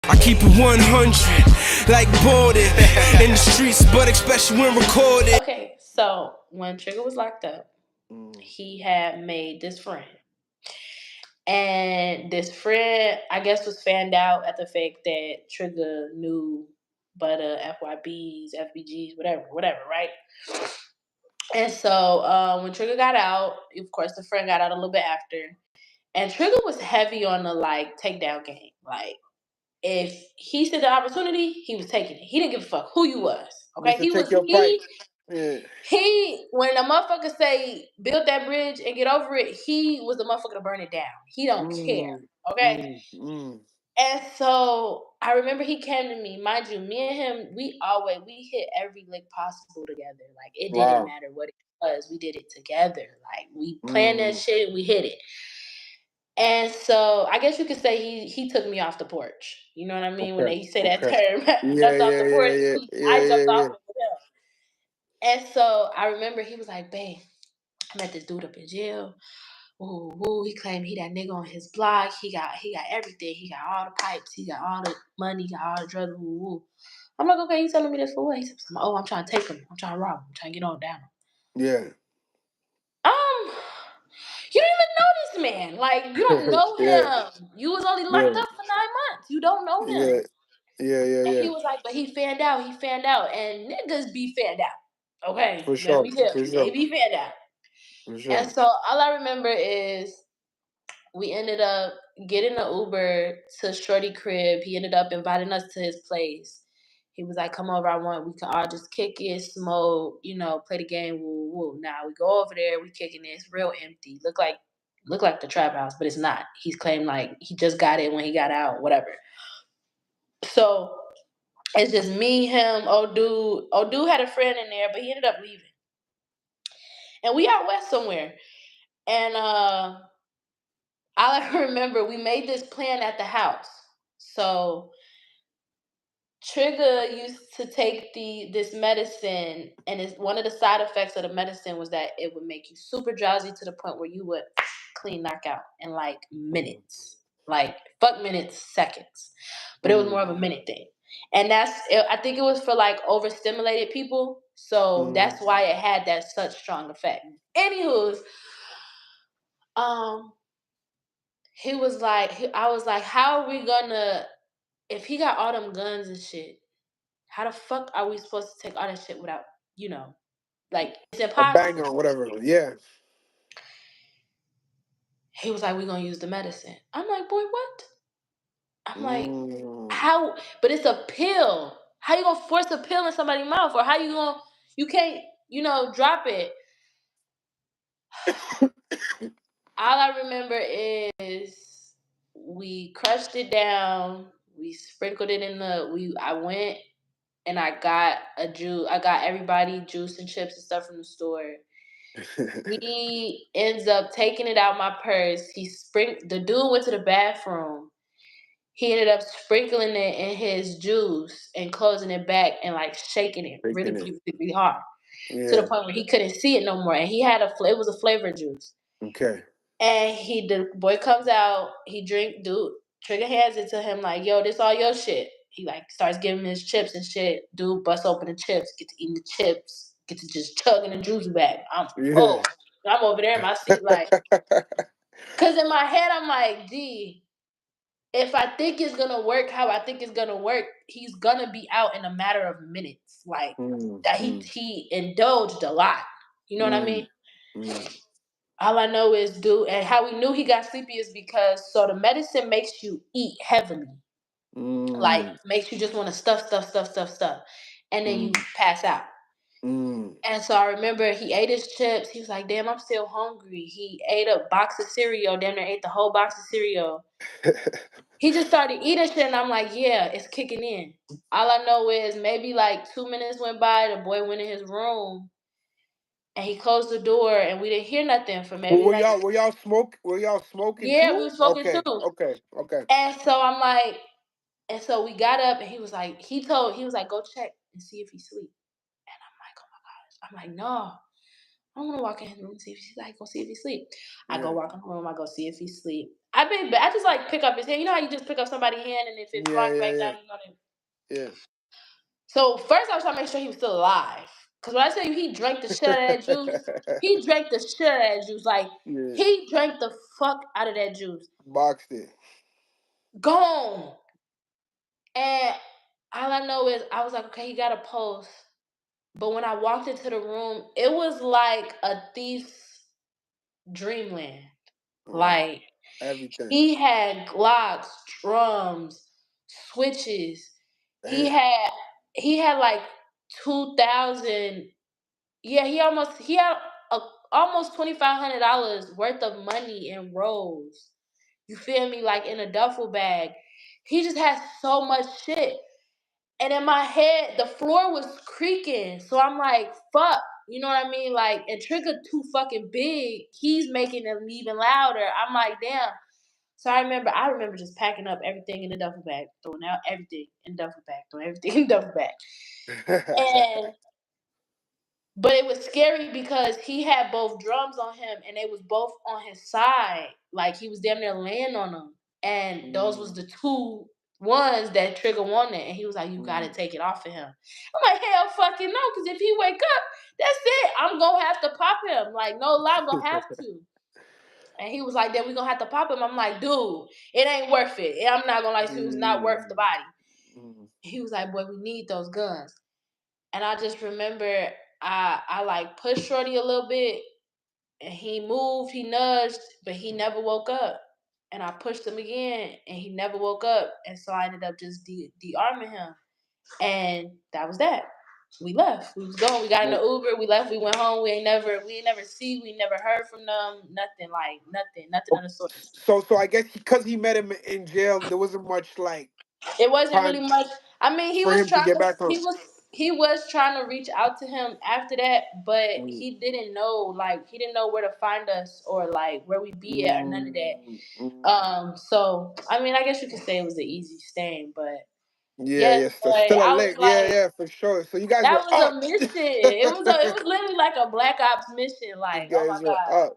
I keep it 100, like boarded in the streets, but especially when recorded. Okay, so when Trigga was locked up, he had made this friend. And this friend, I guess, was fanned out at the fact that Trigga knew BUTTA, FYBs, FBGs, whatever, right? And so when Trigga got out, of course, the friend got out a little bit after. And Trigga was heavy on the like takedown game. Like, if he said the opportunity, he was taking it. He didn't give a fuck who you was. Okay, he take your fight. Yeah. He when a motherfucker say build that bridge and get over it, he was the motherfucker to burn it down. He don't care. Okay. And so I remember he came to me, mind you, me and him, we hit every lick possible together. Like, it didn't matter what it was, we did it together. Like, we planned that shit, we hit it. And so I guess you could say he took me off the porch. You know what I mean? When they say that term, jumped off the porch, I jumped off with him. And so I remember he was like, babe, I met this dude up in jail. Ooh, he claimed he that nigga on his block. He got everything. He got all the pipes. He got all the money. He got all the drugs. Ooh. I'm like, okay, you telling me this for what? He said, oh, I'm trying to take him. I'm trying to rob him. I'm trying to get on down. Yeah. You don't even know this man. Like, you don't know him. You was only locked up for 9 months. You don't know him. Yeah. And he was like, but he fanned out. And niggas be fanned out. Okay. For sure. They be fanned out. For sure. And so all I remember is we ended up getting an Uber to Shorty crib. He ended up inviting us to his place. He was like, come over, we can all just kick it, smoke, play the game, woo. Now we go over there, we kicking it, it's real empty. Look like the trap house, but it's not. He's claimed like he just got it when he got out, whatever. So it's just me, him, old dude had a friend in there, but he ended up leaving. And we out west somewhere. And all I remember, we made this plan at the house. So Trigga used to take this medicine, and one of the side effects of the medicine was that it would make you super drowsy to the point where you would clean knockout in like minutes. Like, fuck minutes, seconds. But it was more of a minute thing. And I think it was for like overstimulated people. So that's why it had that such strong effect. Anywho, he was like, I was like, how are we gonna, if he got all them guns and shit, how the fuck are we supposed to take all that shit without, like, it's impossible. A banger or whatever, yeah. He was like, we're gonna use the medicine. I'm like, boy, what? I'm like, how? But it's a pill. How you gonna force a pill in somebody's mouth? Or how you can't, drop it. All I remember is we crushed it down. We sprinkled it I went and I got I got everybody juice and chips and stuff from the store. He ends up taking it out my purse. The dude went to the bathroom. He ended up sprinkling it in his juice and closing it back and like shaking it really hard to the point where he couldn't see it no more. And it was a flavored juice. Okay. And the boy comes out, he Trigga hands it to him like, yo, this all your shit. He like starts giving him his chips and shit. Dude busts open the chips, get to eating the chips, get to just chugging the juice back. I'm over there in my seat like, cause in my head I'm like, gee, if I think it's gonna work how I think it's gonna work, he's gonna be out in a matter of minutes. Like that he indulged a lot. You know what I mean? All I know is, dude, and how we knew he got sleepy is because the medicine makes you eat heavily. Like, makes you just want to stuff. And then you pass out. And so I remember he ate his chips. He was like, damn, I'm still hungry. He ate a box of cereal, damn near ate the whole box of cereal. He just started eating shit, and I'm like, yeah, it's kicking in. All I know is maybe like 2 minutes went by, the boy went in his room, and he closed the door, and we didn't hear nothing for maybe were y'all smoking yeah, too? we were smoking too. Okay. And so I'm like, and so we got up, and he was like, he was like, go check and see if he's asleep. And I'm like, oh my gosh. I'm like, no, I don't want to walk in his room and see if he's like, go see if he's asleep. I go walk in the room, I go see if he's asleep. I just like pick up his hand. You know how you just pick up somebody's hand and if it flies back down, you know what I mean? Yeah. So first I was trying to make sure he was still alive. Cause when I tell you he drank the shit out of that juice, he drank the shit out of that juice. Like he drank the fuck out of that juice. Boxed it. Gone. And all I know is I was like, okay, he got a pulse. But when I walked into the room, it was like a thief's dreamland. Like everything. he had Glocks, drums, switches. Damn. He had like 2,000. Yeah, he had almost $2,500 worth of money in rolls. You feel me? Like in a duffel bag. He just had so much shit. And in my head, the floor was creaking. So I'm like, fuck. You know what I mean? Like, and Trigga too fucking big. He's making it even louder. I'm like, damn. So I remember just packing up everything in the duffel bag, throwing out everything in the duffel bag, throwing everything in the duffel bag. But it was scary because he had both drums on him and they was both on his side. Like he was damn near laying on them. And those was the two ones that Trigga wanted. And he was like, you gotta take it off of him. I'm like, hell fucking no, because if he wake up, that's it. I'm gonna have to pop him. Like, no lie, I'm gonna have to. And he was like, then we gonna have to pop him. I'm like, dude, it ain't worth it. I'm not gonna lie to you, it's not worth the body. He was like, boy, we need those guns. And I just remember I like pushed Shorty a little bit and he moved, he nudged, but he never woke up. And I pushed him again and he never woke up. And so I ended up just de-arming him. And that was that. We left. We was going. We got in the Uber. We left. We went home. We ain't never heard from them. Nothing of the sort. So I guess because he met him in jail, there wasn't much like. It wasn't really much. I mean, he was trying to reach out to him after that, but he didn't know where to find us or like where we be at or none of that. So I mean, I guess you could say it was an easy stain, but yeah, still a lick. Like, yeah, for sure. So you guys that were was up. a mission. It was literally like a Black Ops mission. Like, You oh my guys were god. up.